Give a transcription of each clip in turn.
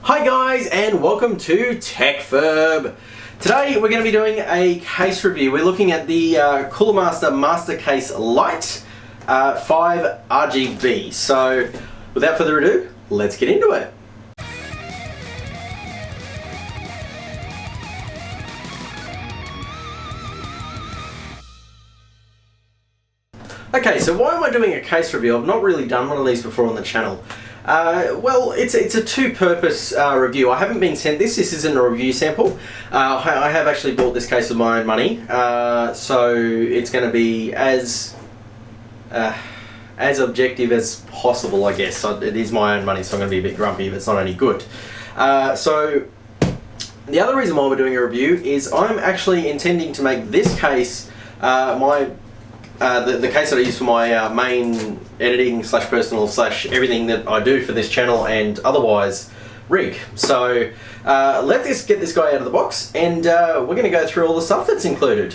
Hi guys, and welcome to TechFurb. Today we're going to be doing a case review. We're looking at the Cooler Master Master Case Lite 5 RGB. So without further ado, let's get into it. Okay, so why am I doing a case review? I've not really done one of these before on the channel. Well, it's a two-purpose review. I haven't been sent this. This isn't a review sample. I have actually bought this case with my own money, so it's going to be as objective as possible, I guess. It is my own money, so I'm going to be a bit grumpy if it's not any good. So the other reason why we're doing a review is I'm actually intending to make this case the case that I use for my main editing / personal / everything that I do for this channel and otherwise rig. So let's get this guy out of the box, and we're going to go through all the stuff that's included.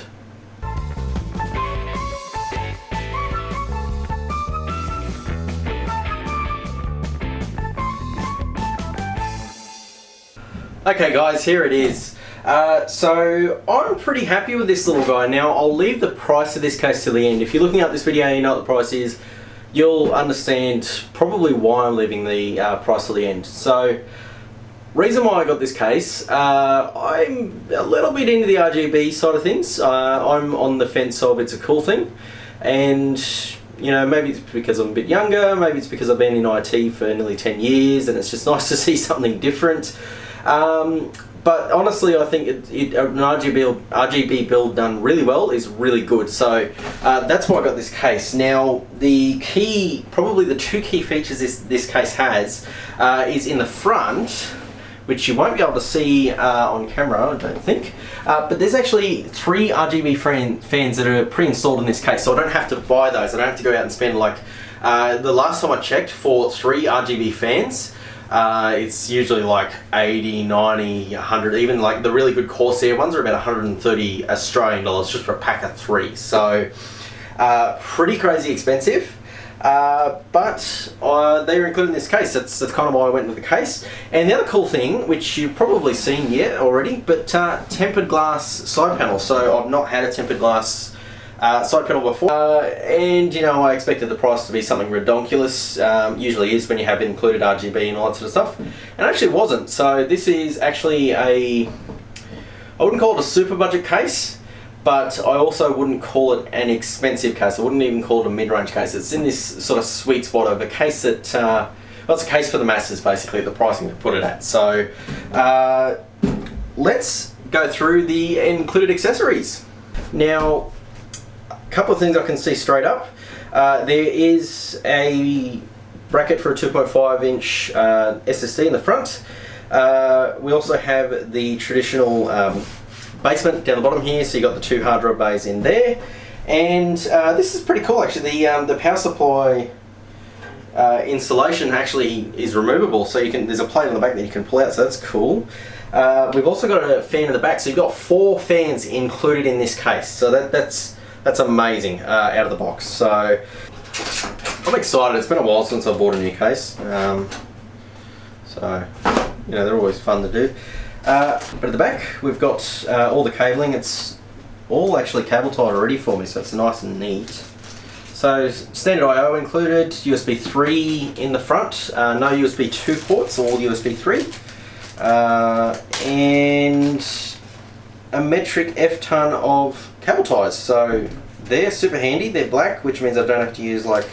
Okay guys, here it is. So I'm pretty happy with this little guy. Now I'll leave the price of this case to the end. If you're looking at this video and you know what the price is, you'll understand probably why I'm leaving the price to the end. So reason why I got this case, I'm a little bit into the RGB side of things. I'm on the fence of it's a cool thing, and you know, maybe it's because I'm a bit younger, maybe it's because I've been in IT for nearly 10 years and it's just nice to see something different. But honestly, I think an RGB build done really well is really good. So that's why I got this case. Now, probably the two key features this case has is in the front, which you won't be able to see on camera, I don't think. But there's actually 3 RGB fans that are pre-installed in this case, so I don't have to buy those. I don't have to go out and spend like, the last time I checked, for 3 RGB fans, it's usually like 80, 90, 100, even like the really good Corsair ones are about 130 Australian dollars just for a pack of 3. So pretty crazy expensive, but they're included in this case. That's kind of why I went with the case. And the other cool thing, which you've probably seen yet already, but tempered glass side panel. So I've not had a tempered glass side panel before, and you know, I expected the price to be something redonkulous. Usually is when you have included RGB and all that sort of stuff, and it actually wasn't. So this is actually I wouldn't call it a super budget case, but I also wouldn't call it an expensive case. I wouldn't even call it a mid-range case. It's in this sort of sweet spot of a case that, well, it's a case for the masses basically, the pricing to put it at. So let's go through the included accessories. Now, couple of things I can see straight up. There is a bracket for a 2.5 inch SSD in the front. We also have the traditional basement down the bottom here, so you got the 2 hard drive bays in there, and this is pretty cool actually. The power supply installation actually is removable, so there's a plate on the back that you can pull out, so that's cool. We've also got a fan in the back, so you've got 4 fans included in this case, so that's amazing out of the box. So I'm excited. It's been a while since I bought a new case. So you know, they're always fun to do. But at the back we've got all the cabling. It's all actually cable tied already for me, so it's nice and neat. So standard I/O included, USB 3 in the front, no USB 2 ports, all USB 3. And a metric F-ton of cable ties, so they're super handy. They're black, which means I don't have to use like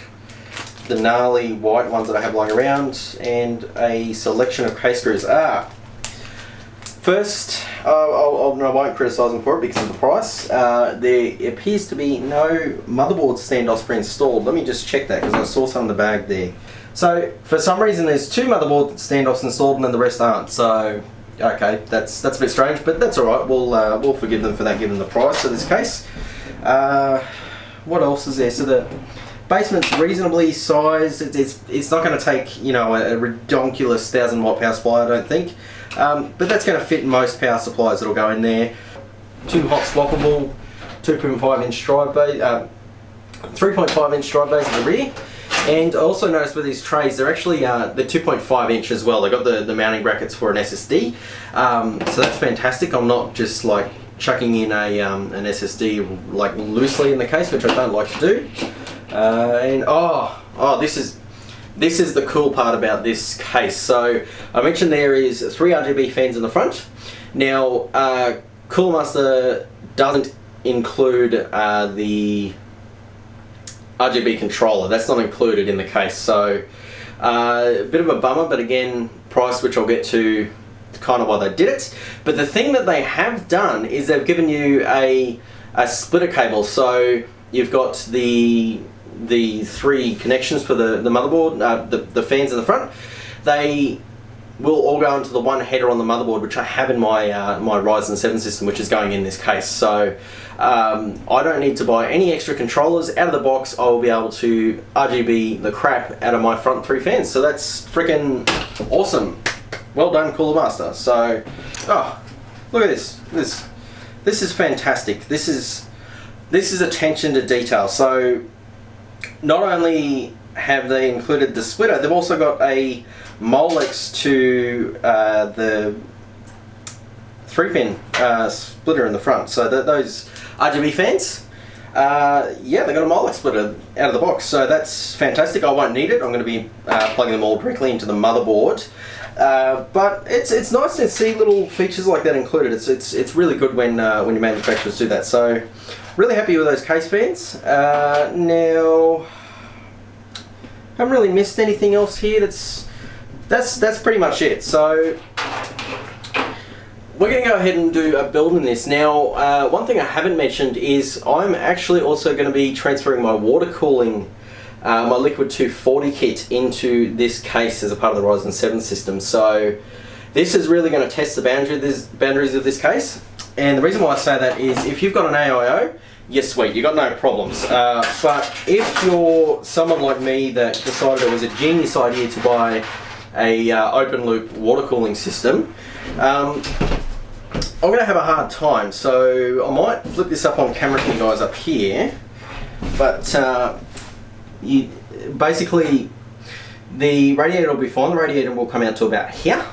the gnarly white ones that I have lying around, and a selection of case screws. First, I won't criticise them for it because of the price. There appears to be no motherboard standoffs pre-installed. Let me just check that because I saw some in the bag there. So for some reason there's 2 motherboard standoffs installed and then the rest aren't. So okay, that's a bit strange, but that's alright. We'll forgive them for that given the price of this case. What else is there? So the basement's reasonably sized. It's not going to take, you know, a redonkulous 1000 watt power supply, I don't think, but that's going to fit most power supplies that'll go in there. 2 hot swappable 2.5 inch drive bay, 3.5 inch drive bays at the rear, And I also noticed with these trays, they're actually they're 2.5 inch as well. They got the mounting brackets for an SSD, so that's fantastic. I'm not just like chucking in an SSD like loosely in the case, which I don't like to do. And this is the cool part about this case. So I mentioned there is 3 RGB fans in the front. Now, Cooler Master doesn't include the RGB controller. That's not included in the case. So a bit of a bummer, but again, price, which I'll get to kind of why they did it. But the thing that they have done is they've given you a splitter cable. So you've got the 3 connections for the motherboard, the fans in the front. They will all go into the one header on the motherboard, which I have in my my Ryzen 7 system, which is going in this case. So I don't need to buy any extra controllers. Out of the box, I will be able to RGB the crap out of my front 3 fans. So that's freaking awesome. Well done, Cooler Master. So, oh, look at this. This is fantastic. This is attention to detail. So not only have they included the splitter, they've also got a Molex to the 3-pin splitter in the front. So those RGB fans, yeah, they got a Molex splitter out of the box. So that's fantastic. I won't need it. I'm going to be plugging them all directly into the motherboard. But it's nice to see little features like that included. It's really good when your manufacturers do that. So really happy with those case fans. Now, haven't really missed anything else here. That's pretty much it. So we're going to go ahead and do a build in this. Now, one thing I haven't mentioned is I'm actually also going to be transferring my water cooling, my Liquid 240 kit into this case as a part of the Ryzen 7 system. So this is really going to test the boundaries of this case. And the reason why I say that is if you've got an AIO, you're sweet, you got no problems. But if you're someone like me that decided it was a genius idea to buy a open loop water cooling system, I'm going to have a hard time. So I might flip this up on camera for you guys up here. But basically the radiator will be fine. The radiator will come out to about here.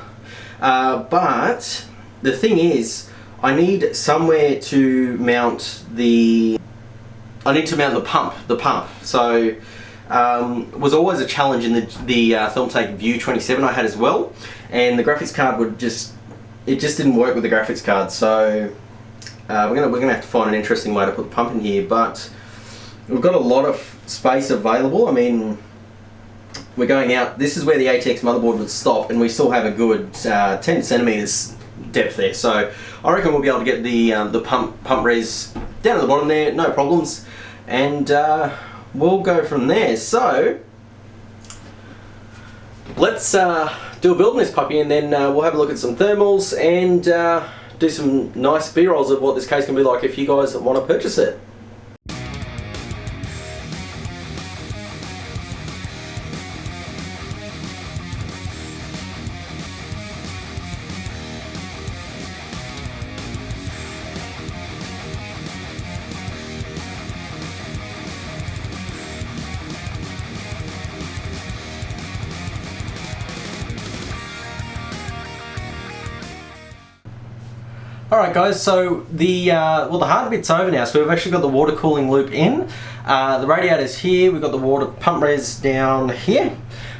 But the thing is, I need somewhere to mount the pump. So was always a challenge in the Thermaltake View 27 I had as well, and the graphics card would just didn't work with the graphics card. So we're gonna have to find an interesting way to put the pump in here. But we've got a lot of space available. I mean, we're going out. This is where the ATX motherboard would stop, and we still have a good 10 centimeters depth there. So I reckon we'll be able to get the pump res down at the bottom there, no problems, and we'll go from there. So let's do a build in this puppy, and then we'll have a look at some thermals and do some nice B-rolls of what this case can be like if you guys want to purchase it. Alright guys, so the hard bit's over now, so we've actually got the water cooling loop in. The radiator's here, we've got the water pump res down here,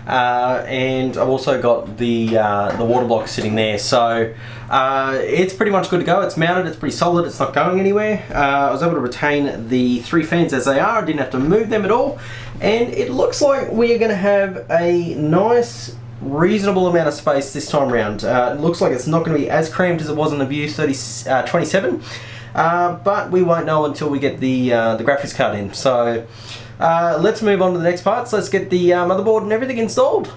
and I've also got the WaterBlocks sitting there. So it's pretty much good to go. It's mounted, it's pretty solid, it's not going anywhere. I was able to retain the 3 fans as they are, I didn't have to move them at all, and it looks like we are going to have a nice reasonable amount of space this time around. It looks like it's not going to be as cramped as it was in the View 27, but we won't know until we get the graphics card in. So let's move on to the next parts. Let's get the motherboard and everything installed.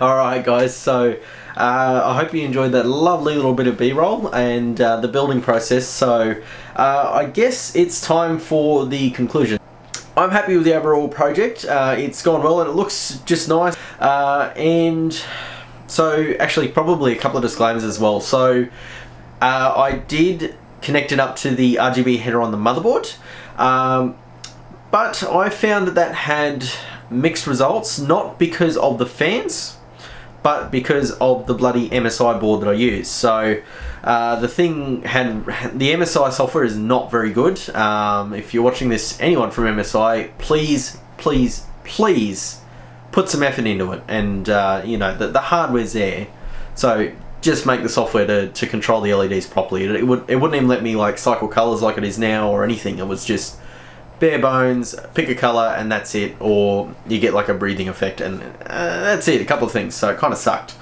Alright guys, so I hope you enjoyed that lovely little bit of B-roll and the building process. So I guess it's time for the conclusion. I'm happy with the overall project. It's gone well and it looks just nice. And so actually probably a couple of disclaimers as well. So I did connect it up to the RGB header on the motherboard. But I found that had mixed results, not because of the fans, but because of the bloody MSI board that I use. So the MSI software is not very good. If you're watching this, anyone from MSI, please put some effort into it. And you know, the hardware's there, so just make the software to control the LEDs properly. It wouldn't even let me like cycle colors like it is now or anything. It was just bare bones, pick a color and that's it, or you get like a breathing effect and that's it, a couple of things, so it kind of sucked.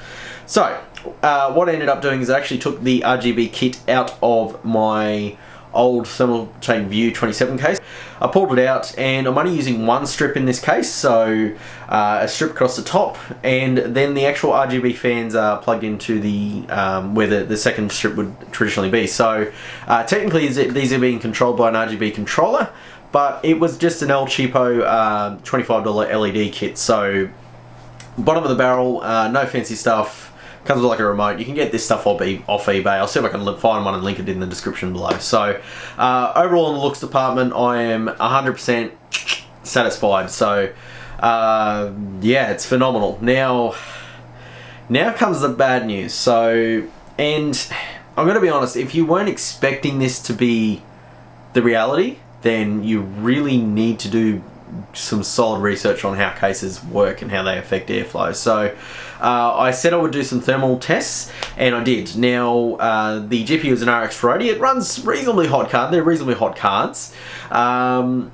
So what I ended up doing is I actually took the RGB kit out of my old Thermal Chain View 27 case. I pulled it out and I'm only using one strip in this case, so a strip across the top, and then the actual RGB fans are plugged into the where the second strip would traditionally be. So technically these are being controlled by an RGB controller, but it was just an El Cheapo $25 LED kit. So bottom of the barrel, no fancy stuff, comes with like a remote. You can get this stuff off eBay. I'll see if I can find one and link it in the description below. So overall in the looks department, I am 100% satisfied. So yeah, it's phenomenal. Now comes the bad news. So, and I'm going to be honest, if you weren't expecting this to be the reality, then you really need to do some solid research on how cases work and how they affect airflow. So I said I would do some thermal tests, and I did. Now the GPU is an RX 480. It runs reasonably hot card. They're reasonably hot cards. Now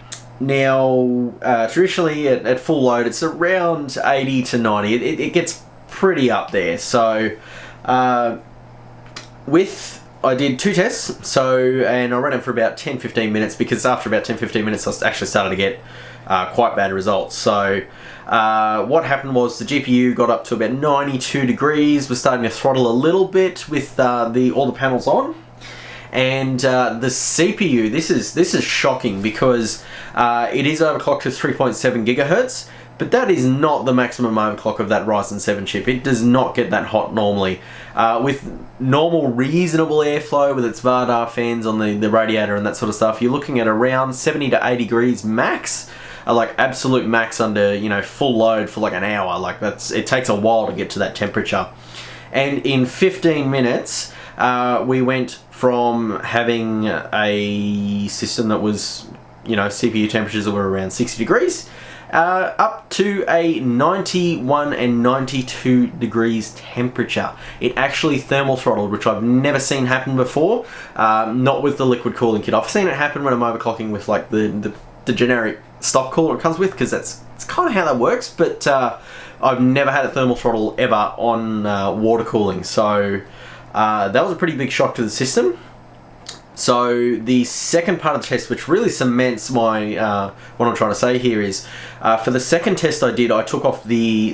traditionally at full load it's around 80 to 90. It gets pretty up there. So I did two tests, and I ran them for about 10-15 minutes, because after about 10-15 minutes I actually started to get quite bad results. So what happened was the GPU got up to about 92 degrees, was starting to throttle a little bit with all the panels on, and the CPU, this is shocking, because it is overclocked to 3.7 gigahertz. But that is not the maximum overclock of that Ryzen 7 chip. It does not get that hot normally. With normal reasonable airflow with its Vardar fans on the radiator and that sort of stuff, you're looking at around 70 to 80 degrees max, like absolute max under, you know, full load for like an hour. Like it takes a while to get to that temperature. And in 15 minutes, we went from having a system that was, you know, CPU temperatures that were around 60 degrees, up to a 91 and 92 degrees temperature. It actually thermal throttled, which I've never seen happen before. Not with the liquid cooling kit. I've seen it happen when I'm overclocking with like the generic stock cooler it comes with, because it's kind of how that works. But I've never had a thermal throttle ever on water cooling. So that was a pretty big shock to the system. So the second part of the test, which really cements my what I'm trying to say here, is for the second test I did, I took off the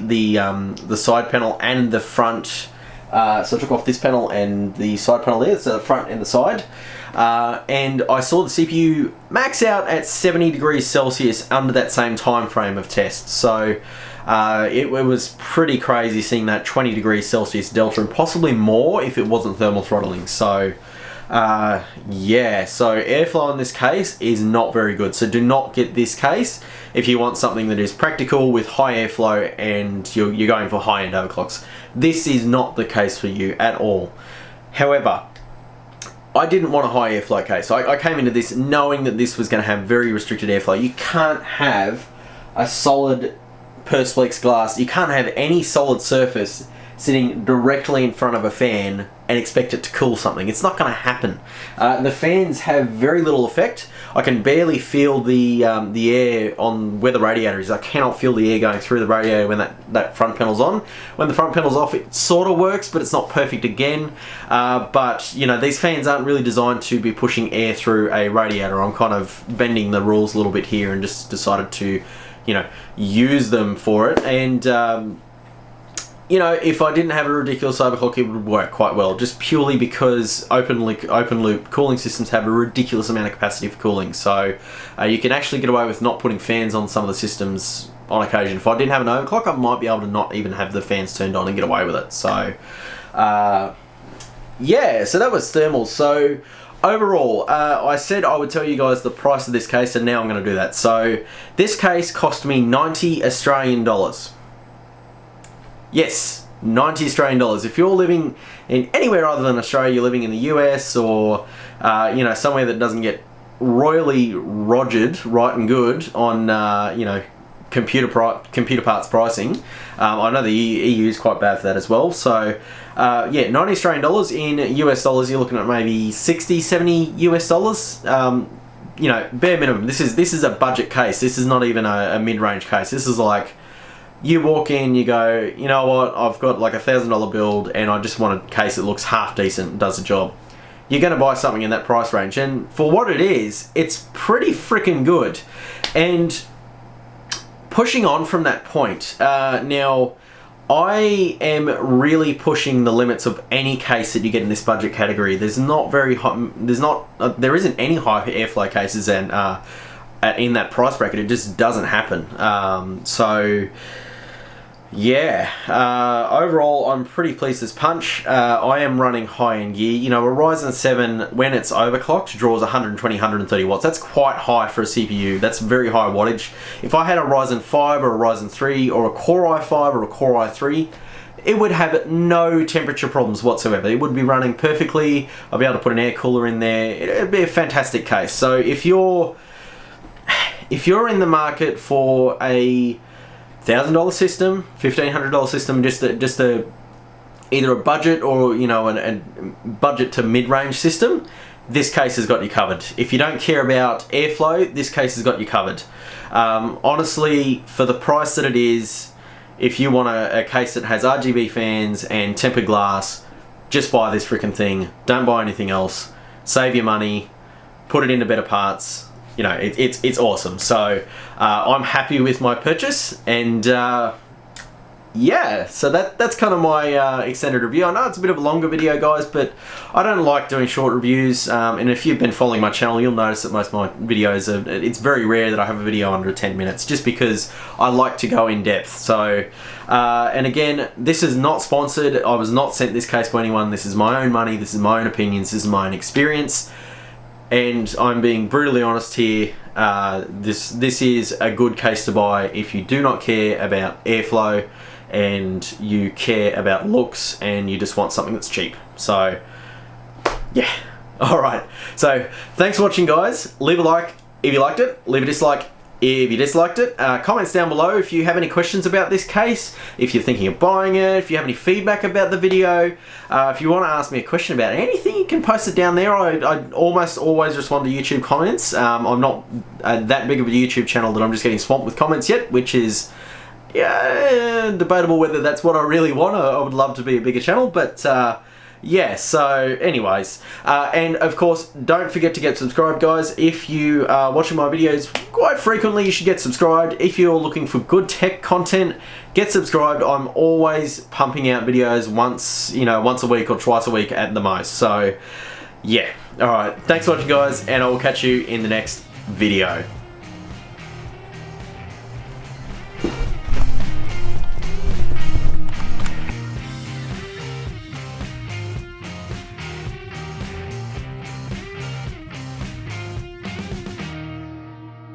side panel and the front. So I took off this panel and the side panel there, so the front and the side, and I saw the CPU max out at 70 degrees Celsius under that same time frame of test. So it was pretty crazy seeing that 20 degrees Celsius delta, and possibly more if it wasn't thermal throttling. So yeah, so airflow in this case is not very good. So do not get this case if you want something that is practical with high airflow and you're going for high-end overclocks. This is not the case for you at all. However, I didn't want a high airflow case. I came into this knowing that this was going to have very restricted airflow. You can't have a solid Perspex glass. You can't have any solid surface sitting directly in front of a fan and expect it to cool something. It's not going to happen. The fans have very little effect. I can barely feel the air on where the radiator is. I cannot feel the air going through the radiator when that front panel's on. When the front panel's off, it sort of works, but it's not perfect again. But you know, these fans aren't really designed to be pushing air through a radiator. I'm kind of bending the rules a little bit here and just decided to, you know, use them for it. And you know, if I didn't have a ridiculous overclock, it would work quite well, just purely because open loop cooling systems have a ridiculous amount of capacity for cooling. So you can actually get away with not putting fans on some of the systems on occasion. If I didn't have an overclock, I might be able to not even have the fans turned on and get away with it. So yeah, so that was thermal. So overall, I said I would tell you guys the price of this case, and now I'm going to do that. So this case cost me 90 Australian dollars. Yes, 90 Australian dollars. If you're living in anywhere other than Australia, you're living in the US or you know, somewhere that doesn't get royally rogered right and good on you know, computer parts pricing. I know the EU is quite bad for that as well. So yeah, 90 Australian dollars. In US dollars, you're looking at maybe 60, 70 US dollars. You know, bare minimum. This is a budget case. This is not even a mid-range case. This is like, you walk in, you go, you know what, I've got like $1,000 build and I just want a case that looks half decent and does the job. You're going to buy something in that price range, and for what it is, it's pretty freaking good. And pushing on from that point, now I am really pushing the limits of any case that you get in this budget category. There isn't any high airflow cases and in that price bracket. It just doesn't happen. So yeah, overall I'm pretty pleased as punch. I am running high-end gear. You know, a Ryzen 7, when it's overclocked, draws 120, 130 watts. That's quite high for a CPU. That's very high wattage. If I had a Ryzen 5 or a Ryzen 3 or a Core i5 or a Core i3, it would have no temperature problems whatsoever. It would be running perfectly. I'll be able to put an air cooler in there. It'd be a fantastic case. So if you're in the market for a $1,000 system, $1,500 system, just either a budget or, you know, a budget to mid-range system, this case has got you covered. If you don't care about airflow, this case has got you covered. Honestly, for the price that it is, if you want a case that has RGB fans and tempered glass, just buy this freaking thing. Don't buy anything else. Save your money. Put it into better parts. You know, it's awesome. So I'm happy with my purchase, and yeah, so that's kind of my extended review. I know it's a bit of a longer video, guys, but I don't like doing short reviews, and if you've been following my channel, you'll notice that most of my videos it's very rare that I have a video under 10 minutes, just because I like to go in depth. So and again, this is not sponsored. I was not sent this case by anyone. This is my own money, this is my own opinions, this is my own experience. And I'm being brutally honest here. This is a good case to buy if you do not care about airflow and you care about looks and you just want something that's cheap. So yeah, alright. So thanks for watching, guys. Leave a like if you liked it, leave a dislike if you disliked it. Comments down below if you have any questions about this case, if you're thinking of buying it, if you have any feedback about the video. If you want to ask me a question about anything, you can post it down there. I almost always respond to YouTube comments. I'm not that big of a YouTube channel that I'm just getting swamped with comments yet, which is debatable whether that's what I really want. I would love to be a bigger channel, but yeah, so anyways, and of course, don't forget to get subscribed, guys. If you are watching my videos quite frequently, you should get subscribed. If you're looking for good tech content, get subscribed. I'm always pumping out videos once a week or twice a week at the most. So yeah, alright, thanks for watching, guys, and I will catch you in the next video.